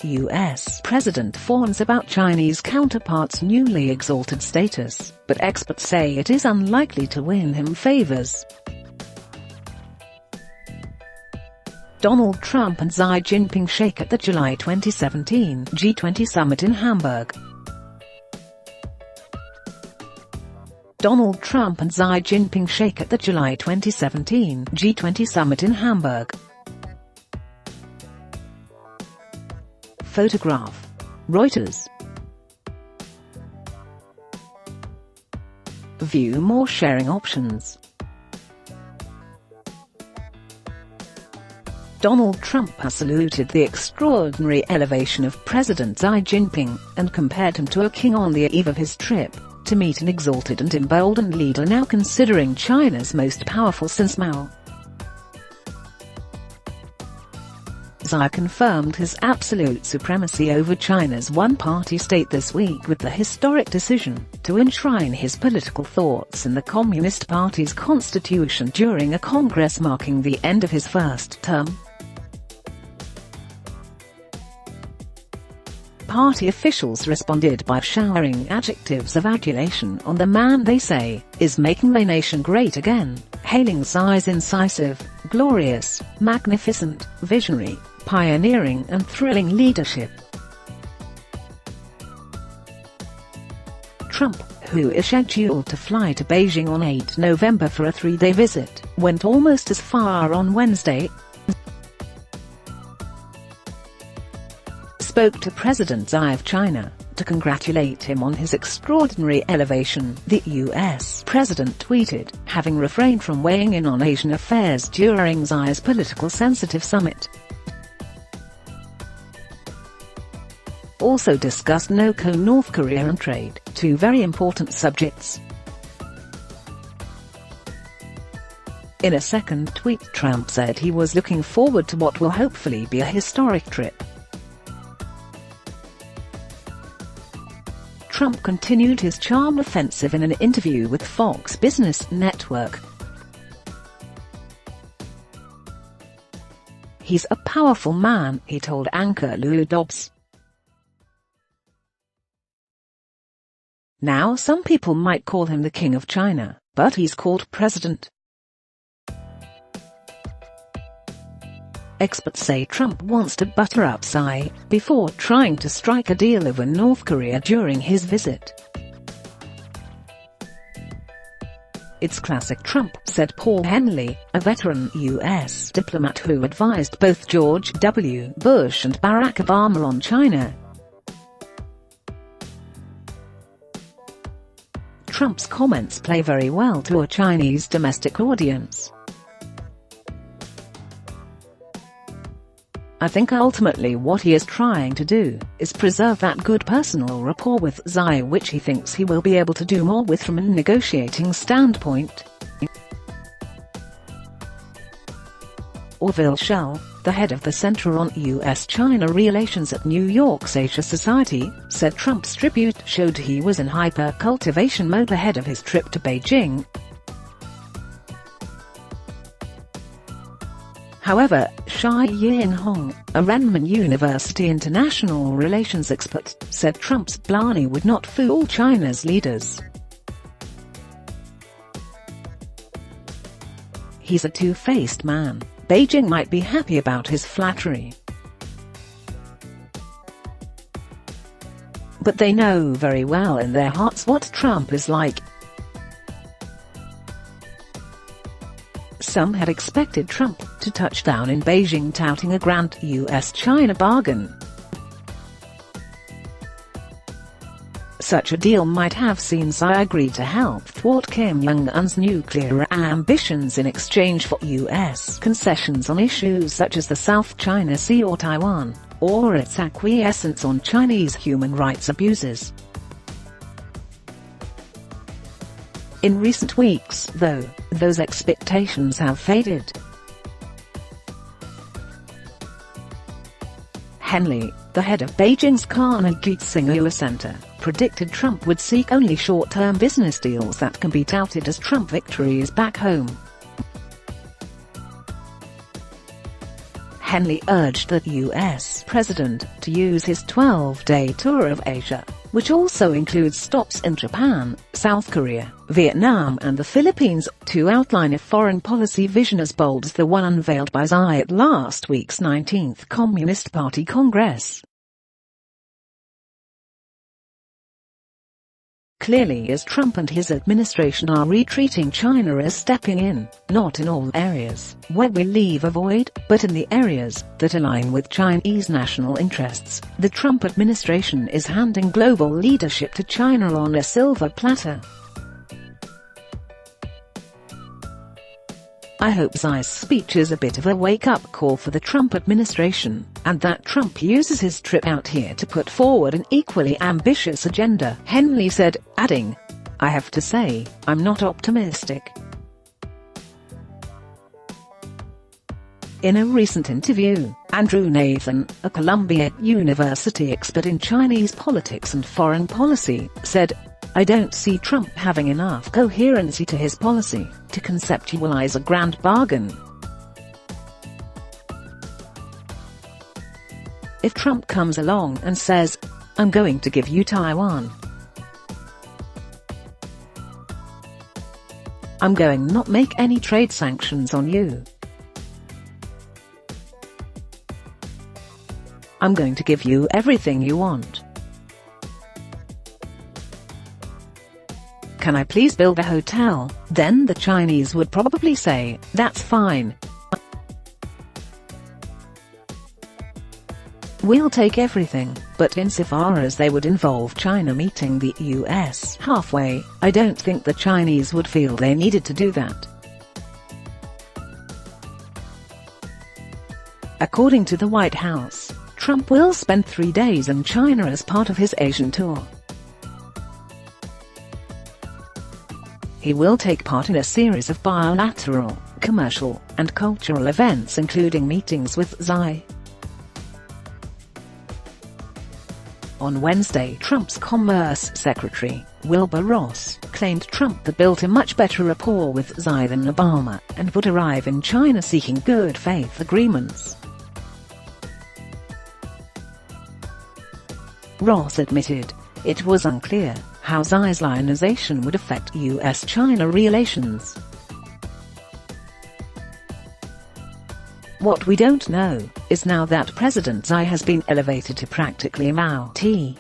US President fawns about Chinese counterpart's newly exalted status, but experts say it is unlikely to win him favors. Donald Trump and Xi Jinping shake at the July 2017 G20 summit in Hamburg. Donald Trump and Xi Jinping shake at the July 2017 G20 summit in Hamburg. Photograph. Reuters. View more sharing options. Donald Trump has saluted the extraordinary elevation of President Xi Jinping, and compared him to a king on the eve of his trip to meet an exalted and emboldened leader now considering China's most powerful since Mao. Xi confirmed his absolute supremacy over China's one-party state this week with the historic decision to enshrine his political thoughts in the Communist Party's constitution during a congress marking the end of his first term. Party officials responded by showering adjectives of adulation on the man they say is making the nation great again, hailing Xi's incisive, glorious, magnificent, visionary, pioneering and thrilling leadership. Trump, who is scheduled to fly to Beijing on 8 November for a 3-day visit, went almost as far on Wednesday. Spoke to President Xi of China to congratulate him on his extraordinary elevation, the US president tweeted, having refrained from weighing in on Asian affairs during Xi's political sensitive summit. Also discussed North Korea and trade, two very important subjects. In a second tweet, Trump said he was looking forward to what will hopefully be a historic trip. Trump continued his charm offensive in an interview with Fox Business Network. "He's a powerful man," he told anchor Lou Dobbs. "Now some people might call him the King of China, but he's called President." Experts say Trump wants to butter up Xi before trying to strike a deal over North Korea during his visit. "It's classic Trump," said Paul Henley, a veteran U.S. diplomat who advised both George W. Bush and Barack Obama on China. Trump's comments play very well to a Chinese domestic audience. "I think ultimately what he is trying to do is preserve that good personal rapport with Xi, which he thinks he will be able to do more with from a negotiating standpoint." Orville Schell, the head of the Center on U.S.-China Relations at New York's Asia Society, said Trump's tribute showed he was in hyper-cultivation mode ahead of his trip to Beijing. However, Shi Yin-hong, a Renmin University international relations expert, said Trump's blarney would not fool China's leaders. "He's a two-faced man. Beijing might be happy about his flattery, but they know very well in their hearts what Trump is like." Some had expected Trump to touch down in Beijing touting a grand US-China bargain. Such a deal might have seen Xi agree to help thwart Kim Jong-un's nuclear ambitions in exchange for US concessions on issues such as the South China Sea or Taiwan, or its acquiescence on Chinese human rights abuses. In recent weeks, though, those expectations have faded. Henley, the head of Beijing's Carnegie Tsinghua Center, predicted Trump would seek only short-term business deals that can be touted as Trump victories back home. Henley urged the US president to use his 12-day tour of Asia, which also includes stops in Japan, South Korea, Vietnam and the Philippines, to outline a foreign policy vision as bold as the one unveiled by Xi at last week's 19th Communist Party Congress. Clearly, as Trump and his administration are retreating, China is stepping in, not in all areas where we leave a void, but in the areas that align with Chinese national interests. The Trump administration is handing global leadership to China on a silver platter. I hope Xi's speech is a bit of a wake-up call for the Trump administration, and that Trump uses his trip out here to put forward an equally ambitious agenda, Henley said, adding, "I have to say, I'm not optimistic." In a recent interview, Andrew Nathan, a Columbia University expert in Chinese politics and foreign policy, said, "I don't see Trump having enough coherency to his policy to conceptualize a grand bargain. If Trump comes along and says, 'I'm going to give you Taiwan. I'm going not make any trade sanctions on you. I'm going to give you everything you want. Can I please build a hotel?' then the Chinese would probably say, 'That's fine. We'll take everything.' But insofar as they would involve China meeting the US halfway, I don't think the Chinese would feel they needed to do that." According to the White House, Trump will spend 3 days in China as part of his Asian tour. He will take part in a series of bilateral, commercial, and cultural events, including meetings with Xi. On Wednesday, Trump's Commerce Secretary, Wilbur Ross, claimed Trump had built a much better rapport with Xi than Obama, and would arrive in China seeking good faith agreements. Ross admitted, it was unclear how Xi's lionization would affect US-China relations. What we don't know is now that President Xi has been elevated to practically Mao T.